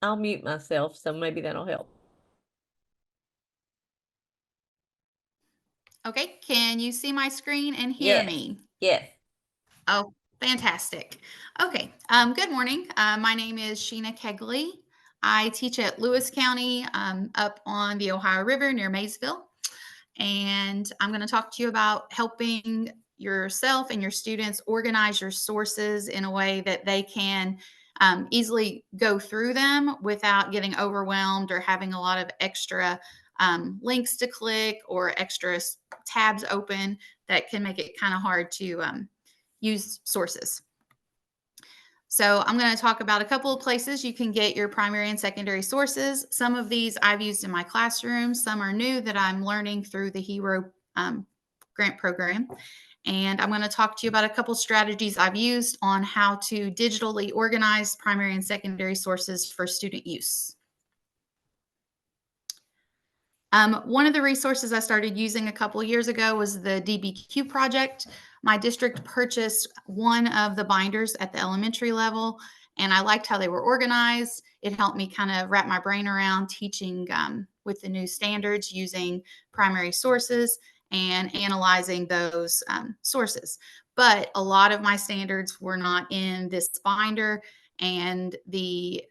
I'll mute myself, so maybe that'll help. Okay, can you see my screen and hear Yes, me? yes. Oh, fantastic. Okay, good morning. My name is Sheina Kegley. I teach at Lewis County up on the Ohio River near Maysville. And I'm going to talk to you about helping yourself and your students organize your sources in a way that they can easily go through them without getting overwhelmed or having a lot of extra links to click or extra tabs open that can make it kind of hard to use sources. So I'm going to talk about a couple of places you can get your primary and secondary sources. Some of these I've used in my classroom. Some are new that I'm learning through the HERO grant program. And I'm going to talk to you about a couple strategies I've used on how to digitally organize primary and secondary sources for student use. One of the resources I started using a couple years ago was the DBQ project. My district purchased one of the binders at the elementary level, and I liked how they were organized. It helped me kind of wrap my brain around teaching with the new standards using primary sources and analyzing those sources. But a lot of my standards were not in this binder, and the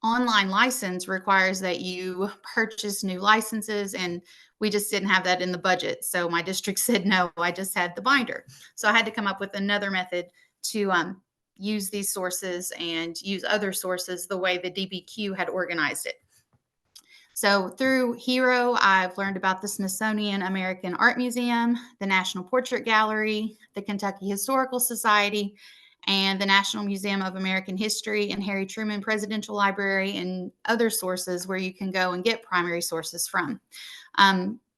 online license requires that you purchase new licenses, and we just didn't have that in the budget. So my district said no, I just had the binder. So I had to come up with another method to use these sources and use other sources the way the DBQ had organized it. So through HERO, I've learned about the Smithsonian American Art Museum, the National Portrait Gallery, the Kentucky Historical Society, and the National Museum of American History and Harry Truman Presidential Library, and other sources where you can go and get primary sources from.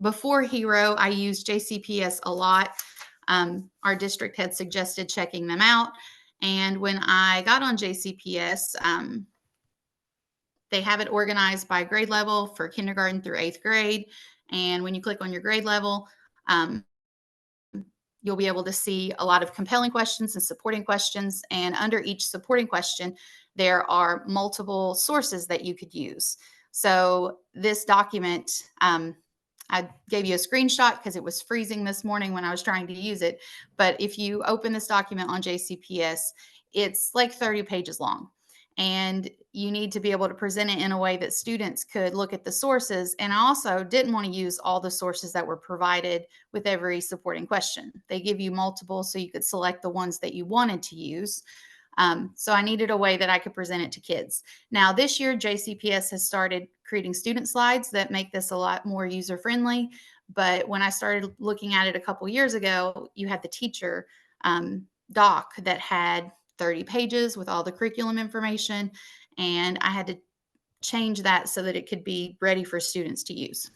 Before HERO, I used JCPS a lot. Our district had suggested checking them out. And when I got on JCPS, they have it organized by grade level for kindergarten through 8th grade. And when you click on your grade level, you'll be able to see a lot of compelling questions and supporting questions. And under each supporting question, there are multiple sources that you could use. So this document, I gave you a screenshot because it was freezing this morning when I was trying to use it. But if you open this document on JCPS, it's like 30 pages long. And you need to be able to present it in a way that students could look at the sources. And I also didn't want to use all the sources that were provided with every supporting question. They give you multiple, so you could select the ones that you wanted to use. So I needed a way that I could present it to kids. Now, this year, JCPS has started creating student slides that make this a lot more user-friendly. But when I started looking at it a couple years ago, you had the teacher doc that had 30 pages with all the curriculum information, and I had to change that so that it could be ready for students to use.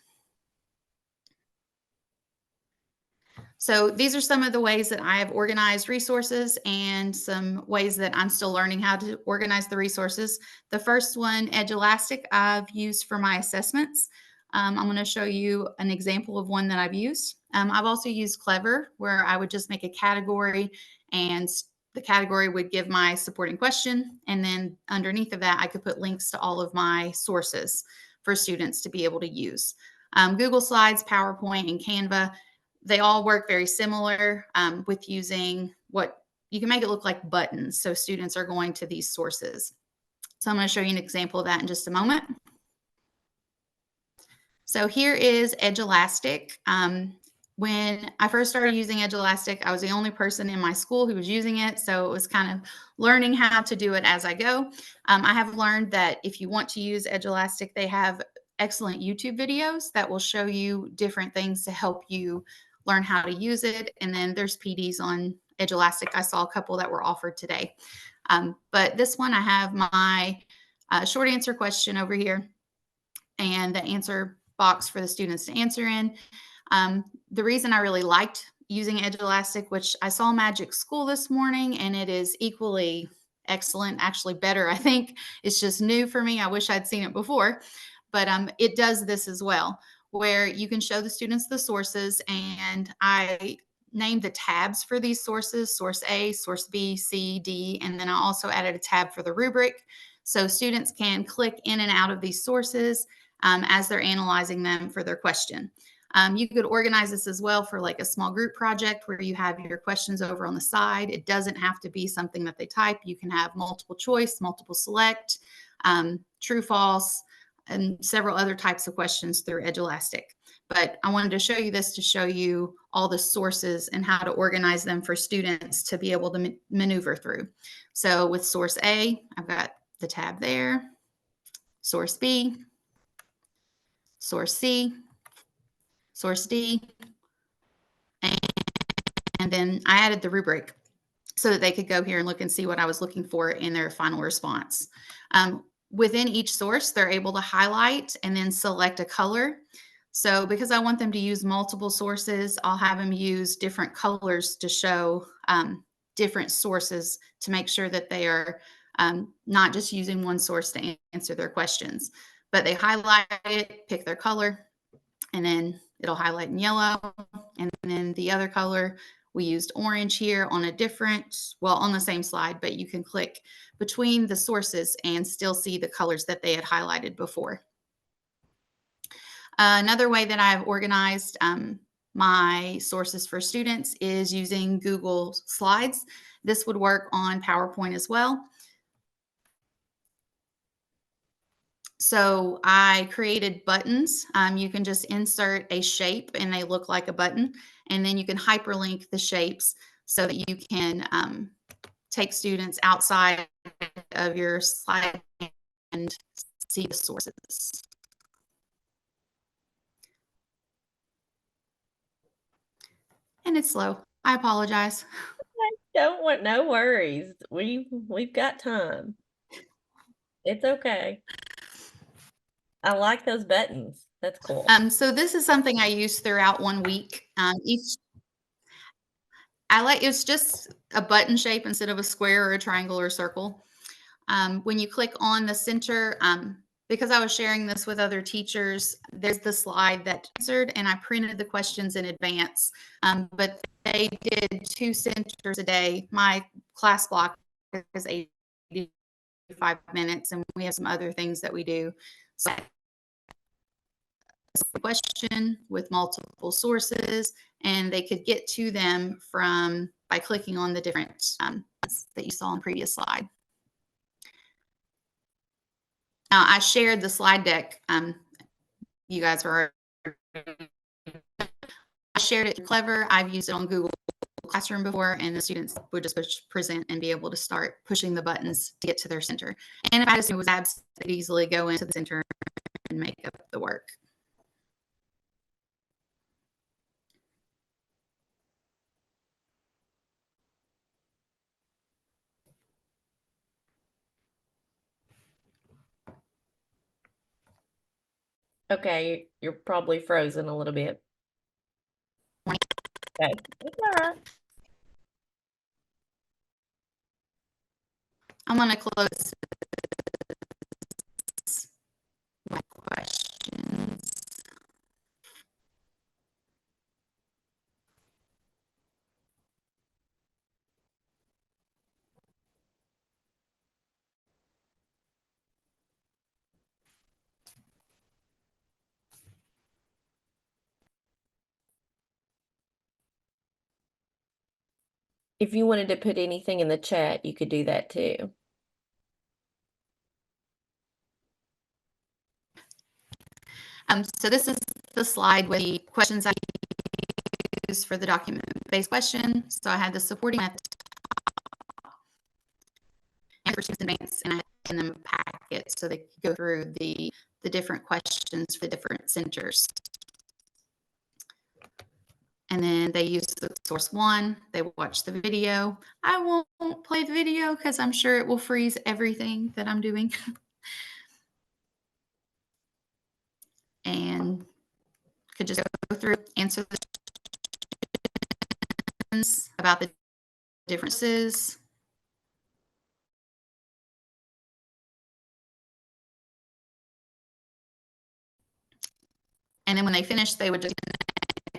So these are some of the ways that I have organized resources and some ways that I'm still learning how to organize the resources. The first one, Edulastic, I've used for my assessments. I'm going to show you an example of one that I've used. I've also used Clever, where I would just make a category and the category would give my supporting question. And then underneath of that, I could put links to all of my sources for students to be able to use. Google Slides, PowerPoint, and Canva, they all work very similar with using what you can make it look like buttons. So students are going to these sources. So I'm going to show you an example of that in just a moment. So here is Edulastic. When I first started using Edulastic, I was the only person in my school who was using it. So it was kind of learning how to do it as I go. I have learned that if you want to use Edulastic, they have excellent YouTube videos that will show you different things to help you learn how to use it. And then there's PDs on Edulastic. I saw a couple that were offered today. But this one, I have my short answer question over here and the answer box for the students to answer in. The reason I really liked using Edulastic, which I saw Magic School this morning, and it is equally excellent, actually better, I think. It's just new for me. I wish I'd seen it before, but it does this as well, where you can show the students the sources, and I named the tabs for these sources, source A, source B, C, D, and then I also added a tab for the rubric. So students can click in and out of these sources as they're analyzing them for their question. You could organize this as well for like a small group project where you have your questions over on the side. It doesn't have to be something that they type. You can have multiple choice, multiple select, true, false, and several other types of questions through Edulastic. But I wanted to show you this to show you all the sources and how to organize them for students to be able to maneuver through. So with source A, I've got the tab there, source B, source C, source D, and then I added the rubric so that they could go here and look and see what I was looking for in their final response. Within each source, they're able to highlight and then select a color. So because I want them to use multiple sources, I'll have them use different colors to show different sources to make sure that they are not just using one source to answer their questions. But they highlight it, pick their color, and then it'll highlight in yellow. And then the other color, we used orange here on a different, well, on the same slide, but you can click between the sources and still see the colors that they had highlighted before. Another way that I've organized my sources for students is using Google Slides. This would work on PowerPoint as well. So I created buttons. You can just insert a shape and they look like a button. And then you can hyperlink the shapes so that you can take students outside of your slide and see the sources. And it's slow. I apologize. Don't want, no worries. We've got time. It's okay. I like those buttons. That's cool. So this is something I use throughout 1 week. It's just a button shape instead of a square or a triangle or a circle. When you click on the center, because I was sharing this with other teachers, there's the slide that answered, and I printed the questions in advance. But they did 2 centers a day. My class block is 85 minutes, and we have some other things that we do. So a question with multiple sources, and they could get to them by clicking on the different that you saw on the previous slide. Now, I shared the slide deck. You guys were. I shared it Clever. I've used it on Google Classroom before, and the students would just push present and be able to start pushing the buttons to get to their center. And if I just knew it was tabs, they could easily go into the center and make up the work. Okay, you're probably frozen a little bit. Okay, it's all right. I'm going to close my questions. If you wanted to put anything in the chat, you could do that too. So this is the slide with the questions I use for the document-based question. So I had the supporting and for students in advance, and I had in them a packet so they could go through the different questions for the different centers. And then they use the source 1. They watch the video. I won't play the video because I'm sure it will freeze everything that I'm doing. And could just go through, answer the questions about the differences. And then when they finish, they would just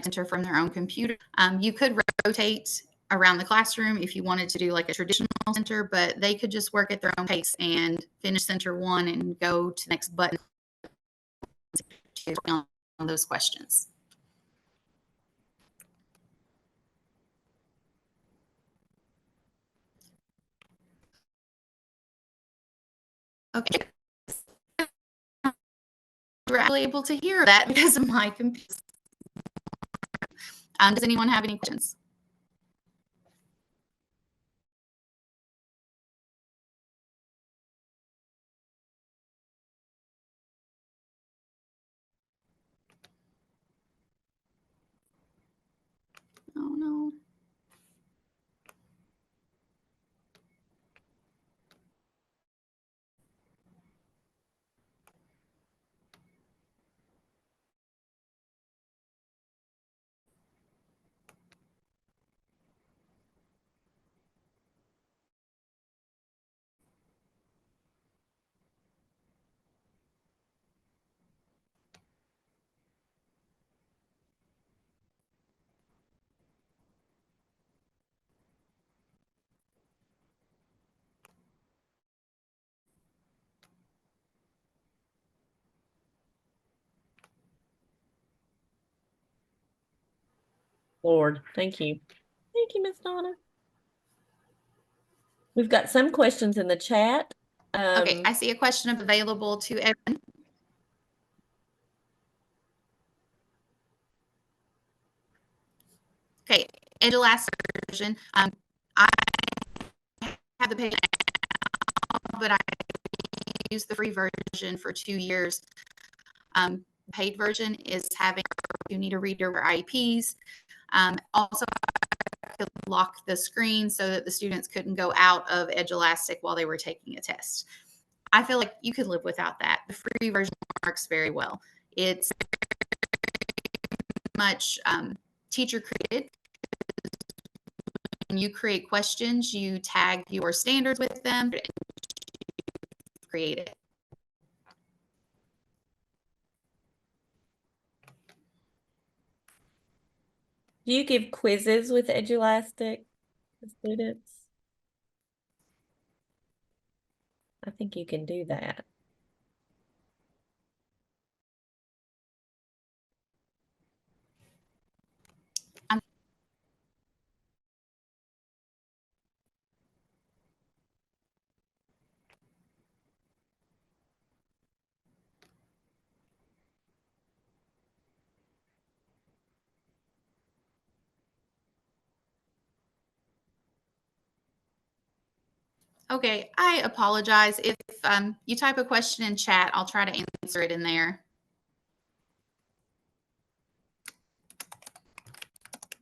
enter from their own computer. You could rotate around the classroom if you wanted to do like a traditional center, but they could just work at their own pace and finish center one and go to the next button on those questions. Okay. We're actually able to hear that because of my computer. Does anyone have any questions? Oh no. Lord, thank you. Thank you, Miss Donna. We've got some questions in the chat. Okay, I see a question available to everyone. Okay, in the last version, I have the page, but I used the free version for 2 years. Paid version is having you need a reader or IEPs. Also, I could lock the screen so that the students couldn't go out of Edulastic while they were taking a test. I feel like you could live without that. The free version works very well. It's much teacher created. When you create questions, you tag your standards with them, create it. Do you give quizzes with Edulastic to students? I think you can do that. Okay, I apologize. If you type a question in chat, I'll try to answer it in there.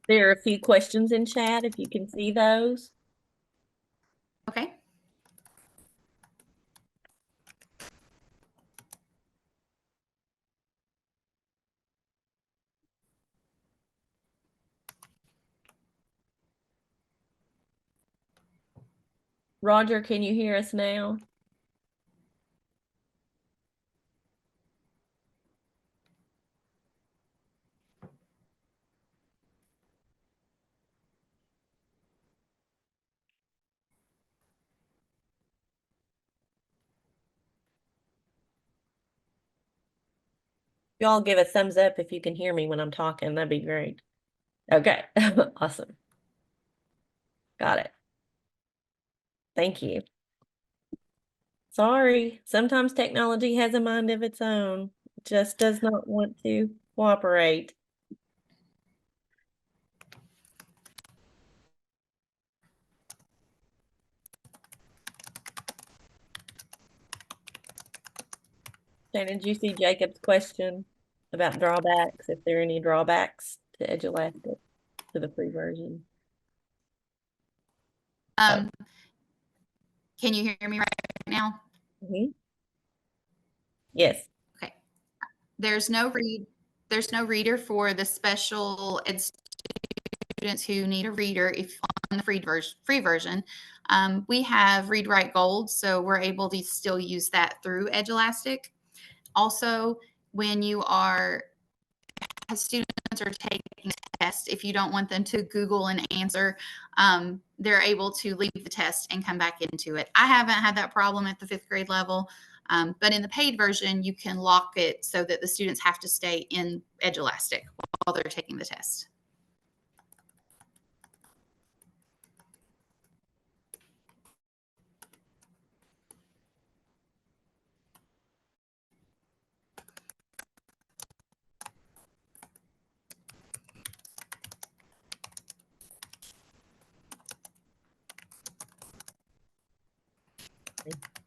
There are a few questions in chat, if you can see those. Okay. Roger, can you hear us now? Y'all give a thumbs up if you can hear me when I'm talking. That'd be great. Okay, awesome. Got it. Thank you. Sorry, sometimes technology has a mind of its own. It just does not want to cooperate. Shannon, did you see Jacob's question about drawbacks? If there are any drawbacks to Edulastic, to the free version? Can you hear me right now? Mm-hmm. Yes. Okay. There's no reader for the special ed students who need a reader if on the free version. We have Read Write Gold, so we're able to still use that through Edulastic. Also, when you are students are taking the test, if you don't want them to Google an answer, they're able to leave the test and come back into it. I haven't had that problem at the 5th grade level, but in the paid version, you can lock it so that the students have to stay in Edulastic while they're taking the test.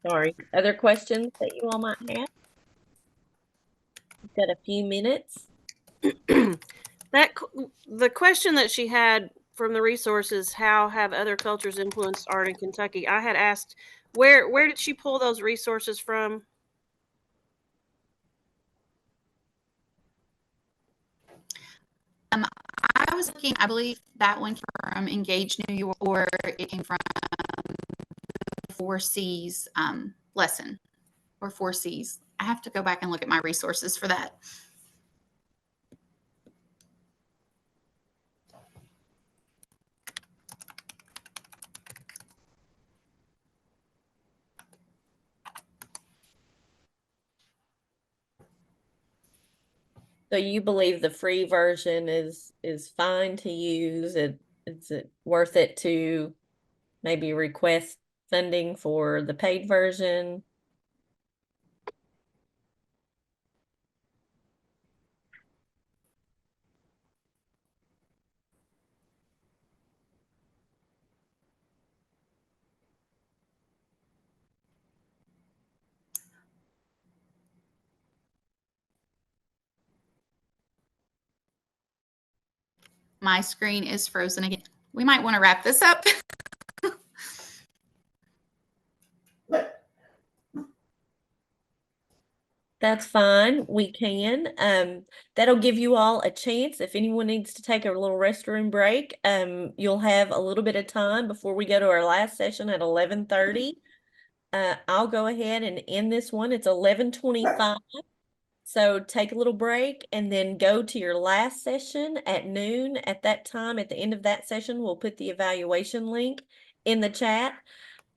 Sorry. Other questions that you all might have? We've got a few minutes. The question that she had from the resources, how have other cultures influenced art in Kentucky? I had asked where did she pull those resources from? I was looking, I believe that one from Engage New York, or it came from the 4 C's lesson, or 4 C's. I have to go back and look at my resources for that. So you believe the free version is fine to use? Is it worth it to maybe request funding for the paid version? My screen is frozen again. We might want to wrap this up. That's fine. We can. That'll give you all a chance. If anyone needs to take a little restroom break, you'll have a little bit of time before we go to our last session at 11:30. I'll go ahead and end this one. It's 11:25. So take a little break and then go to your last session at noon. At that time, at the end of that session, we'll put the evaluation link in the chat.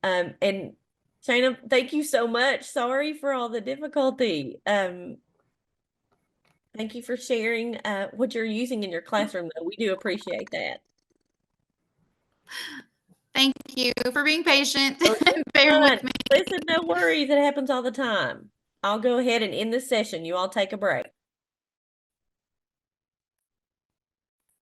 And Sheina, thank you so much. Sorry for all the difficulty. Thank you for sharing what you're using in your classroom, though. We do appreciate that. Thank you for being patient. Bear with me. Listen, no worries. It happens all the time. I'll go ahead and end this session. You all take a break.